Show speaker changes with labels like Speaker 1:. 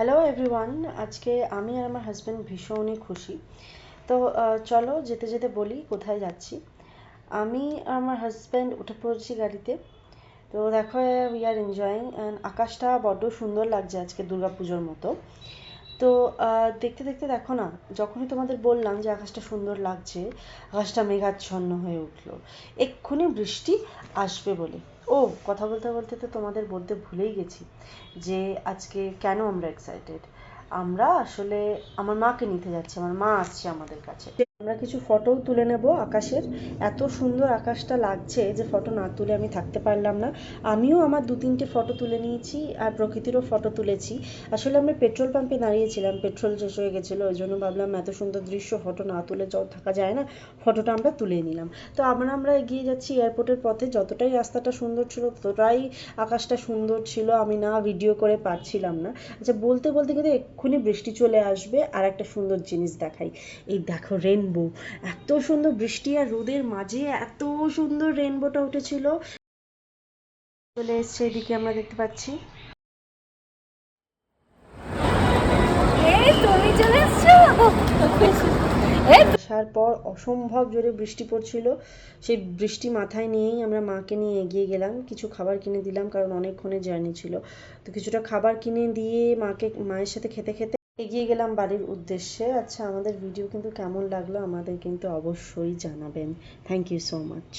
Speaker 1: Hello everyone, আজকে আমি আর আমার হাজব্যান্ড ভীষণই খুশি। তো চলো যেতে যেতে বলি কোথায় যাচ্ছি। আমি আর আমার হাজব্যান্ড উঠে পড়েছি গাড়িতে। তো দেখো, উই আর এনজয়িং অ্যান্ড আকাশটা বড্ড সুন্দর লাগছে আজকে দুর্গাপুজোর মতো। তো দেখতে দেখতে দেখো না, যখনই তোমাদের বললাম যে আকাশটা সুন্দর লাগছে, আকাশটা মেঘাচ্ছন্ন হয়ে উঠলো, এক্ষুনি বৃষ্টি আসবে বলে। ও, কথা বলতে বলতে তো তোমাদের বলতে ভুলেই গেছি যে আজকে কেন আমরা এক্সাইটেড। আমরা আসলে আমার মাকে নিতে যাচ্ছি, আমার মা আসছে আমাদের কাছে। আমরা কিছু ফটোও তুলে নেব আকাশের। এত সুন্দর আকাশটা লাগছে যে ফটো না তুলে আমি থাকতে পারলাম না। আমিও আমার 2-3টে ফটো তুলে নিয়েছি আর প্রকৃতিরও ফটো তুলেছি। আসলে আমরা পেট্রোল পাম্পে দাঁড়িয়েছিলাম, পেট্রোল শেষ হয়ে গেছিলো, ওই জন্য ভাবলাম এত সুন্দর দৃশ্য ফটো না তুলে থাকা যায় না, ফটোটা আমরা তুলে নিলাম। তো আমরা এগিয়ে যাচ্ছি এয়ারপোর্টের পথে। যতটাই রাস্তাটা সুন্দর ছিল ততটাই আকাশটা সুন্দর ছিল, আমি না ভিডিও করে পারছিলাম না। আচ্ছা, বলতে বলতে কিন্তু এক্ষুনি বৃষ্টি চলে আসবে। আর একটা সুন্দর জিনিস দেখাই, এই দেখো রেনবো। এত সুন্দর বৃষ্টি আর রোদের মাঝে এত সুন্দর রেনবোটা উঠেছিল। চলে এসছে, এদিকে আমরা দেখতে পাচ্ছি। আসার পর অসম্ভব জোরে বৃষ্টি পড়ছিল। সেই বৃষ্টি মাথায় নিয়েই আমরা মাকে নিয়ে এগিয়ে গেলাম, কিছু খাবার কিনে দিলাম কারণ অনেকক্ষণের জার্নি ছিল। তো কিছুটা খাবার কিনে দিয়ে মায়ের সাথে খেতে খেতে এগিয়ে গেলাম বাড়ির উদ্দেশ্যে। আচ্ছা, আমাদের ভিডিও কিন্তু কেমন লাগলো আমাদের কিন্তু অবশ্যই জানাবেন। Thank you so much.